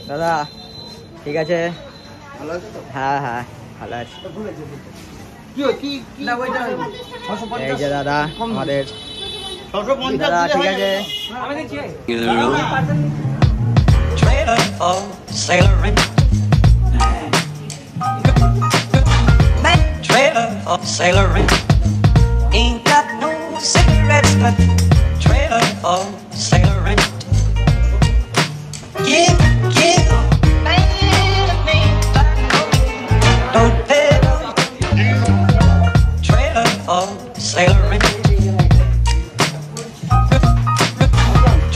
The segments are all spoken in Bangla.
দাদা ঠিক আছে, হ্যাঁ হ্যাঁ ভালো আছে। এই যে দাদা আমাদের দাদা ঠিক আছে। Ain't got no cigarettes, but trailer for sailor rent. Give me, don't pay. Trailer for sailor rent.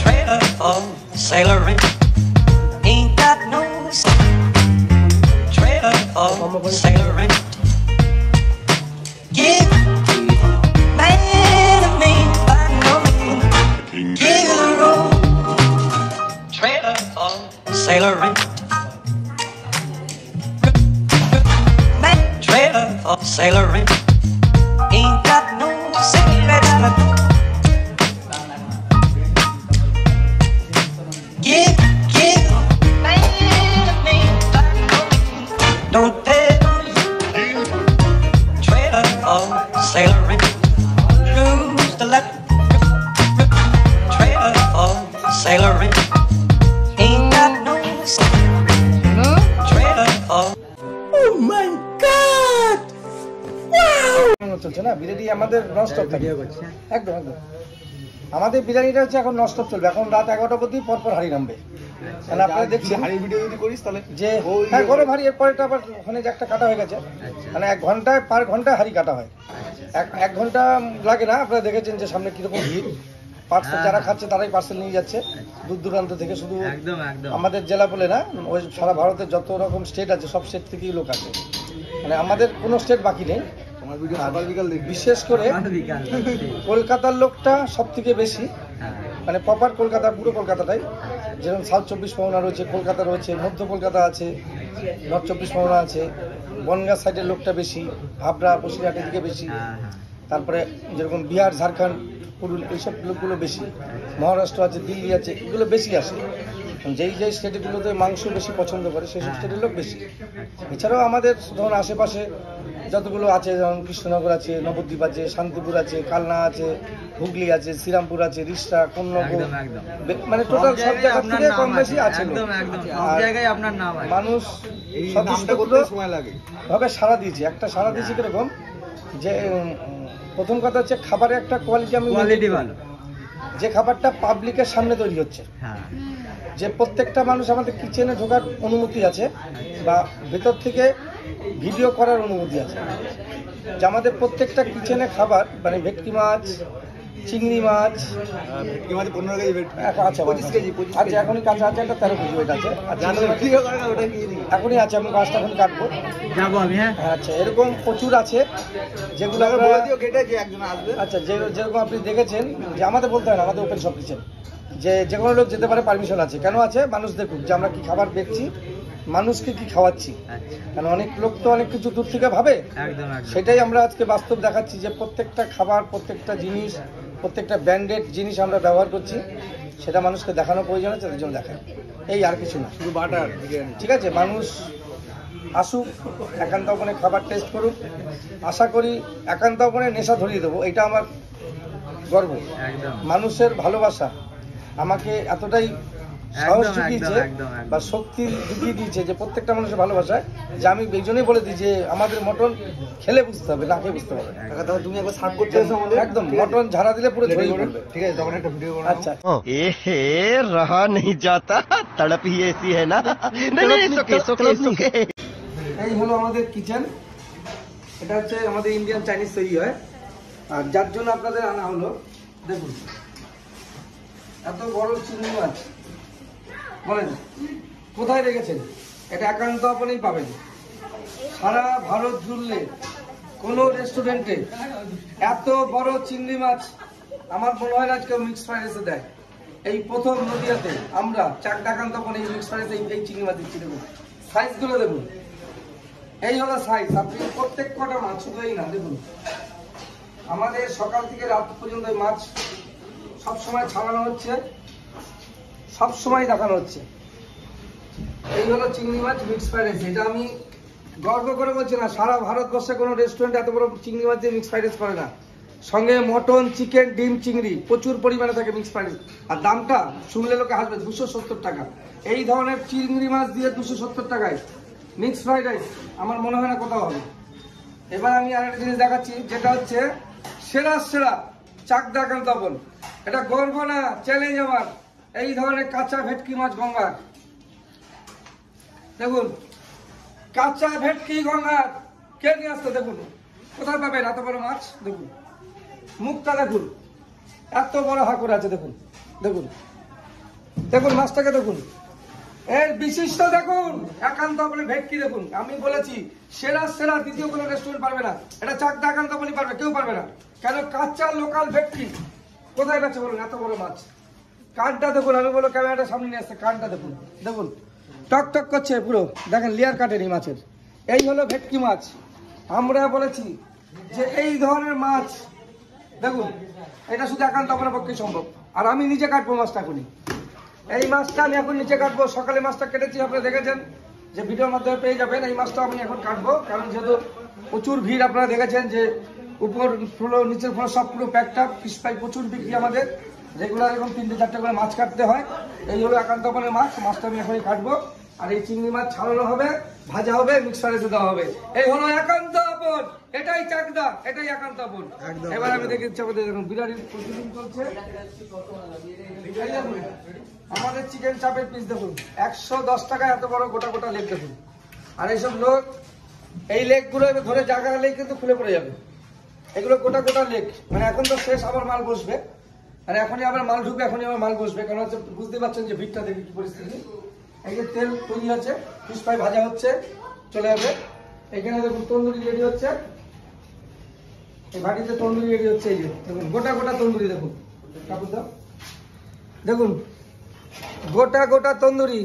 Trailer for sailor rent. Ain't got no trailer for sailor rent. Give sailor rent. Trailer for sailor rent. Ain't got no cigarettes, but give me, don't pay. Trailer for sailor rent. Lose the left. Trailer for sailor rent. Ain't got no trailer for. Oh my God! Wow! চলছে না বিরিয়ানি আমাদের ননস্টপ থাকে একদম একদম। আমাদের বিরিয়ানিটা হচ্ছে এখন ননস্টপ চলবে। এখন রাত 11টা অবধি পরপর হাড়ি নামবে। মানে আপনারা দেখছেন হাড়ি ভিডিও যদি করিস তাহলে যে হ্যাঁ গরম হাড়ি, এর পরেটা আবার ওখানে যে একটা কাটা হয়ে গেছে, মানে 1 ঘন্টায় পার ঘন্টায় হাড়ি কাটা হয়। 1 ঘন্টা লাগে না। আপনারা দেখেছেন যে সামনে কিরকম ভিড়। পার্সেল যারা খাচ্ছে তারাই পার্সেল নিয়ে যাচ্ছে দূর দূরান্ত থেকে। শুধু আমাদের জেলা বলে না, ওই সারা ভারতের যত রকম স্টেট আছে সব স্টেট থেকেই লোক আছে। মানে আমাদের কোনো স্টেট বাকি নেই। বিশেষ করে কলকাতার লোকটা সব থেকে বেশি, মানে প্রপার কলকাতা, পুরো কলকাতাটাই। যেরকম সাউথ 24 পরগনা রয়েছে, কলকাতা রয়েছে, মধ্য কলকাতা আছে, নর্থ 24 পরগনা আছে, বনগাঁ সাইডের লোকটা বেশি, হাবড়া বসিরহাটের দিকে বেশি। তারপরে যেরকম বিহার, ঝাড়খণ্ড, পুরুলিয়া, এইসব লোকগুলো বেশি। মহারাষ্ট্র আছে, দিল্লি আছে, এগুলো বেশি আসে। যেই স্টেটগুলোতে মাংস বেশি পছন্দ করে সেই সব স্টেটের লোক বেশি। এছাড়াও আমাদের ধরুন আশেপাশে যতগুলো আছে, যেমন কৃষ্ণনগর আছে, নবদ্বীপ আছে, শান্তিপুর আছে, কালনা আছে, হুগলি আছে, শ্রীরামপুর আছে, রিষ্টা, কন্যগর, মানে টোটাল সব জায়গা থেকে কম বেশি আছে। মানুষ ভাবে সাড়া দিয়েছে। একটা সাড়া দিয়েছে কিরকম, যে প্রথম কথা হচ্ছে খাবারের একটা কোয়ালিটি ভালো, যে খাবারটা পাবলিকের সামনে তৈরি হচ্ছে, যে প্রত্যেকটা মানুষ আমাদের কিচেনে ঢোকার অনুমতি আছে বা ভেতর থেকে ভিডিও করার অনুমতি আছে। যে আমাদের প্রত্যেকটা কিচেনে খাবার, মানে ভেটকি মাছ, চিংড়ি মাছ, 15 কেজি আচ্ছা 25 কেজি আচ্ছা এখনই কাঁচা আছে, একটা 13 কেজি ওয়েট আছে। এখনই আছে, আমি মাছটা এখন কাটবো, যাবো আমি। হ্যাঁ আচ্ছা, এরকম প্রচুর আছে যেগুলো আচ্ছা যেরকম আপনি দেখেছেন যে আমাদের বলতে হয় না, আমাদের ওপেন সব কিচেন, যে কোনো লোক যেতে পারে, পারমিশন আছে। কেন আছে? মানুষ দেখুক যে আমরা কি খাবার বেচছি, মানুষকে কি খাওয়াচ্ছি। কারণ অনেক লোক তো অনেক কিছু দূর থেকে ভাবে, সেটাই আমরা আজকে বাস্তব দেখাচ্ছি যে প্রত্যেকটা খাবার, প্রত্যেকটা জিনিস, প্রত্যেকটা ব্র্যান্ডেড জিনিস আমরা ব্যবহার করছি। সেটা মানুষকে দেখানো প্রয়োজন আছে, তাদের জন্য দেখায়, এই আর কিছু না, শুধু বাটার। ঠিক আছে, মানুষ আসুক, একান্তপনে খাবার টেস্ট করুক। আশা করি একান্তপনে নেশা ধরিয়ে দেবো, এটা আমার গর্ব। মানুষের ভালোবাসা আমাকে এতটাই সাহস জুগিয়েছে বা শক্তি জুগিয়ে দিয়েছে যে প্রত্যেকটা মানুষের ভালোবাসায়, যে আমি এই জন্যই বলে দিই যে আমাদের মটন খেলে বুঝতে হবে, না খেয়ে বুঝতে হবে। তুমি একবার সার্ভ করতে একদম মটন ঝাড়া দিলে পুরো ছড়িয়ে পড়বে। ঠিক আছে, তখন একটা ভিডিও বানাবো। আচ্ছা এহে রহা नहीं जाता, तड़प ही ऐसी है ना। এই হলো আমাদের কিচেন। এটা হচ্ছে আমাদের ইন্ডিয়ান চাইনিজ তৈরি হয়। আর যার জন্য আপনাদের আনা হলো, দেখুন এত বড় চিংড়ি মাছ, বলেন কোথায় রেখেছেন? এটা একান্ত আপনিই পাবেন। সারা ভারত জুড়লে কোনো রেস্টুরেন্টে এত বড় চিংড়ি মাছ আমার মনে হয় না কেউ মিক্স ফ্রাইড রাইসে দেয়। এই প্রথম নদিয়াতে আমরা একান্ত আপনি এই মিক্স ফ্রাইড রাইসে এই চিংড়ি মাছ দিচ্ছি। দেখুন সাইজগুলো, দেখুন এই হলো সাইজ। আপনি প্রত্যেক কটা মাছ, শুধু এই না, দেখুন আমাদের সকাল থেকে রাত পর্যন্ত মাছ সবসময় ছাড়ানো হচ্ছে। সবসময় দেখানো হচ্ছে। এই হলো চিংড়ি মাছ মিক্স ফ্রাইড রাইস। এটা আমি গর্ব করে বলছি না, সারা ভারতবর্ষে কোনো রেস্টুরেন্ট এত বড় চিংড়ি মাছ দিয়ে মিক্স ফ্রাইড রাইস করে না। সঙ্গে মটন, চিকেন, ডিম, চিংড়ি প্রচুর পরিমাণে থাকে মিক্স ফ্রাইড রাইস। আর দামটা শুনলে লোকে হাসবে, 270 টাকা। এই ধরনের চিংড়ি মাছ দিয়ে 270 টাকায় মিক্স ফ্রাইড রাইস আমার মনে হয় না কোথাও হবে। এবার আমি আরেকটা জিনিস দেখাচ্ছি, যেটা হচ্ছে সেরা চাকদা কান্তপন। এটা গর্ব না, চ্যালেঞ্জ আমার। এই ধরনের কাঁচা ভেটকি মাছ গঙ্গার, দেখুন কাঁচা ভেটকি গঙ্গার কে নিয়ে আসতো, দেখুন কোথায় পাবেন এত বড় মাছ। দেখুন মুখটা দেখুন, এত বড় হাঁকুর আছে। দেখুন দেখুন দেখুন মাছটাকে দেখুন, এর বিশিষ্ট দেখুন, একান্ত বলে ভেটকি দেখুন। আমি বলেছি সেরা দ্বিতীয় কোনো রেস্টুরেন্ট পারবে না, এটা চাকদা একান্ত বলি পারবে, কেউ পারবে না। কেন কাঁচা লোকাল ভেটকি কোথায় গেছে বলুন, এত বড় মাছ। কানটা দেখুন, আমি বলো ক্যামেরাটা সামনে নিয়ে আসছে, কানটা দেখুন, দেখুন টক টক করছে পুরো, দেখেন লেয়ার কাটেনি মাছের। এই হলো ভেটকি মাছ। আমরা বলেছি যে এই ধরনের মাছ দেখুন, এটা শুধু একান্ত আমার পক্ষে সম্ভব। আর আমি নিজে কাটবো মাছটা এখনই, এই মাছটা আমি এখন নিচে কাটবো। সকালে মাছটা কেটেছি, আপনারা দেখেছেন যে ভিডিওর মাধ্যমে পেয়ে যাবেন। এই মাছটা আমি এখন কাটবো, কারণ যেহেতু প্রচুর ভিড়, আপনারা দেখেছেন যে উপর ফ্লোর নিচের ফ্লোর সব পুরো প্যাকটা, ফিশ ফ্রাই প্রচুর বিক্রি আমাদের। রেগুলার এরকম 3-4টা করে মাছ কাটতে হয়। এই হলো একান্তপনের মাছ, মাছটা আমি এখনই কাটবো। আর এই চিংড়ি মাছ ছাড়ানো হবে, ভাজা হবে, মিক্সারে দেওয়া হবে। এই হলো একান্তপন, এটাই চাকদা, এটাই একান্তপন। এবার আমি দেখে ইচ্ছা করতে দেখুন বিরিয়ানির প্রতিদিন চলছে। আমাদের চিকেন চাপের পিস দেখুন 110 টাকা, এত বড় গোটা লেগ দেখুন। আর এইসব লোক এই লেগ গুলো ধরে জায়গা হলেই কিন্তু খুলে পড়ে যাবে। এগুলো গোটা লেগ, মানে এখন তো শেষ, আবার মাল বসবে। আর এখনই আবার মাল ঢুকবে, এখনই আবার মাল বসবে। কারণ হচ্ছে বুঝতে পারছেন যে ভিড়টা দেখে কি পরিস্থিতি। এই যে তেল তৈরি হচ্ছে, ফিশ ফ্রাই ভাজা হচ্ছে, চলে যাবে। এখানে দেখুন তন্দুরি রেডি হচ্ছে, এই ভাটিতে তন্দুরি রেডি হচ্ছে। এই যে দেখুন গোটা তন্দুরি দেখুন, কাপড় দাও, দেখুন গোটা তন্দুরি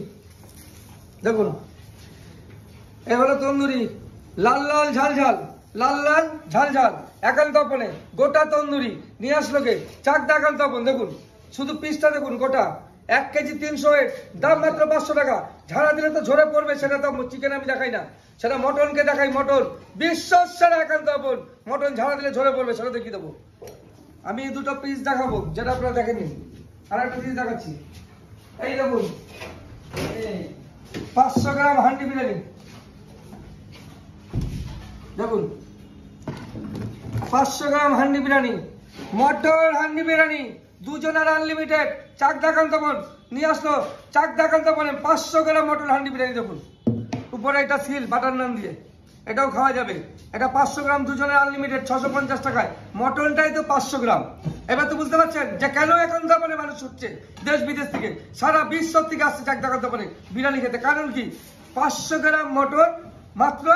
দেখুন। এ হলো তন্দুরি, লাল ঝাল একান্তপনে গোটা তন্দুরি নিয়ে আসলো কে, চাকদা একান্তপন। দেখুন শুধু পিসটা দেখুন, গোটা 1 কেজি 300 ওয়েট, দাম মাত্র 500 টাকা। ঝাড়া দিলে তো ঝরে পড়বে, সেটা তো চিকেন আমি দেখাই না, সেটা মটনকে দেখাই। মটন বিশ্বস্ত একান্তপন, মটন ঝাড়া দিলে ঝরে পড়বে, সেটা দেখিয়ে দেবো। আমি দুটো পিস দেখাবো যেটা আপনারা দেখেননি। আর একটা পিস দেখাচ্ছি, এই দেখুন 500 গ্রাম হান্ডি বিরিয়ানি দেখুন, 500 গ্রাম হান্ডি বিরিয়ানি, মটর হান্ডি বিরিয়ানি, দুজনের আনলিমিটেড। চাকদা কান্তপন নিয়ে আসলো, চাকদা কান্তপনে 500 গ্রাম মটর হান্ডি বিরিয়ানি দেখুন। উপরে এটা সিল বাটার নান দিয়ে, এটাও খাওয়া যাবে। এটা 500 গ্রাম, দুজনের আনলিমিটেড, 650 টাকায়। মটনটাই তো 500 গ্রাম। এবার তো বুঝতে পারছেন যে কেন একান্তপনে মানুষ ছুটছে দেশ বিদেশ থেকে, সারা বিশ্ব থেকে আসছে চাকদা কান্তপনে বিরিয়ানি খেতে। কারণ কি, 500 গ্রাম মটন মাত্র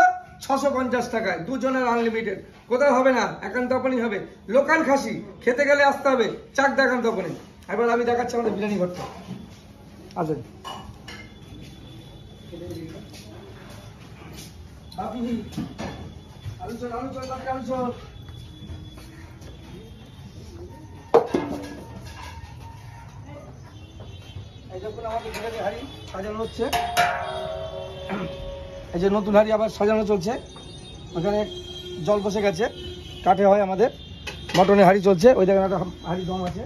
650 টাকায়, দুজনের আনলিমিটেড। কোথাও হবে না, একান্তপনই হবে। লোকাল খাসি খেতে গেলে আসতে হবে চাকদা একান্তপনে। এবার আমি দেখাচ্ছি আমাদের বিরিয়ানি ঘরটা। আসেন আলু এই দেখুন আমাদের বিরিয়ানি হাঁড়ি সাজানো হচ্ছে। এই যে নতুন হাঁড়ি আবার সাজানো চলছে, ওখানে জল বসে গেছে, কাঠে হয় আমাদের। মটনের হাঁড়ি চলছে, ওই দেখেন একটা হাঁড়ি দম আছে,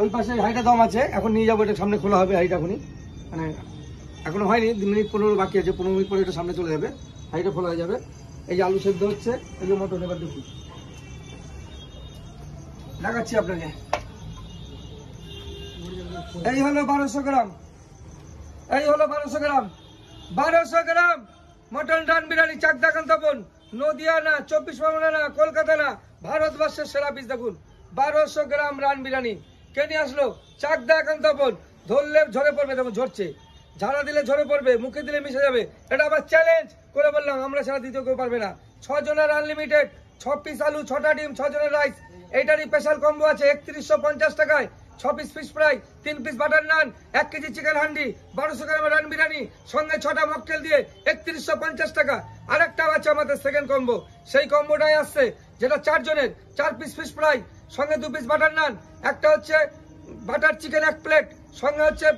ওই পাশে হাঁড়িটা দম আছে। এখন নিয়ে যাবো, এটা সামনে খোলা হবে হাঁড়িটা এখনই, মানে এখনো হয়নি, 2 মিনিট 15 বাকি আছে, 15 মিনিট পরে এটা সামনে চলে যাবে, হাঁড়িটা খোলা হয়ে যাবে। এই যে আলু সেদ্ধ হচ্ছে, এই যে মটন এবার দেখুন দেখাচ্ছি আপনাকে। এই হলো 1200 গ্রাম, এই হলো 1200 গ্রাম, 1200 গ্রাম মটন রান বিরিয়ানি চাকদা কান্তপন। নদিয়া না, 24 পরগনা না, কলকাতা না, ভারতবর্ষের সেরা পিস দেখুন। 1200 গ্রাম রান বিরিয়ানি কে নিয়ে আসলো, চাকদা কান্তপন। ধরলে ঝরে পড়বে, দেখুন ঝরছে, ঝাড়া দিলে ঝরে পড়বে, মুখে দিলে মিশে যাবে। এটা আবার চ্যালেঞ্জ করে বললাম, আমরা ছাড়া দ্বিতীয় কেউ পারবে না। 6 জনের আনলিমিটেড, 6 পিস আলু, 6টা ডিম, 6 জনের রাইস। এইটারই স্পেশাল কম্বো আছে 3150 টাকায়। 6 piece fish fry, 3 piece butter naan, 1 KG chicken handi, 1200 গ্রামের রান বিরিয়ানি, সঙ্গে 6টা মকটেল দিয়ে 3150 টাকা। আরেকটাও আছে আমাদের সেকেন্ড কম্বো, সেই কম্বোটাই আসছে যেটা 4 জনের, 4 পিস ফিশ ফ্রাই, সঙ্গে 2 পিস বাটার নান, একটা হচ্ছে বাটার চিকেন 1 প্লেট, সঙ্গে হচ্ছে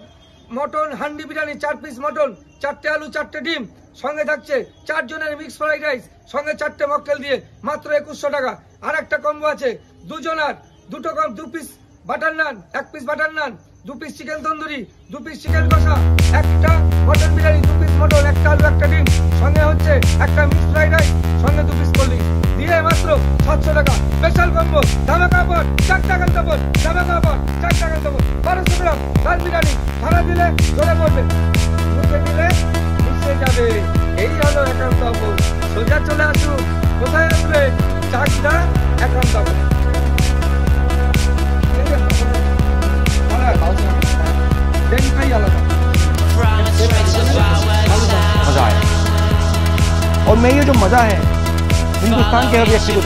mutton handi biryani 4 piece mutton, 4টে আলু 4টে ডিম, সঙ্গে থাকছে 4 জনের মিক্স ফ্রাইড রাইস, সঙ্গে 4টে মকটেল দিয়ে মাত্র 2100 টাকা। আর একটা কম্বো আছে 2 জনার 2 piece butter naan, 1 piece butter নান, 2 piece chicken tandoori, 2 piece chicken কষা, একটা মটন বিরিয়ানি, 2 পিস মটন, 1টা আলু 1টা ডিম, সঙ্গে হচ্ছে একটা মিক্স ফ্রাইড রাইস, সঙ্গে 2 পিস কোল্ড ড্রিঙ্কস দিয়ে মাত্র 700 টাকা। স্পেশাল কম্বো ধামাকা অফার, 4 টাকার দেবো, ধামাকা অফার 4 টাকার দেবো। 1200 গ্রাম লাল বিরিয়ানি, খানা দিলে ধরে পড়বে, মুখে দিলে মিশে যাবে। এই হলো একান্ত অফার। সোজা চলে আসুন, কোথায় আসবে? চাকদা একান্ত অফার। मजा आया और मैं ये जो मजा है हिंदुस्तान के हर व्यक्ति को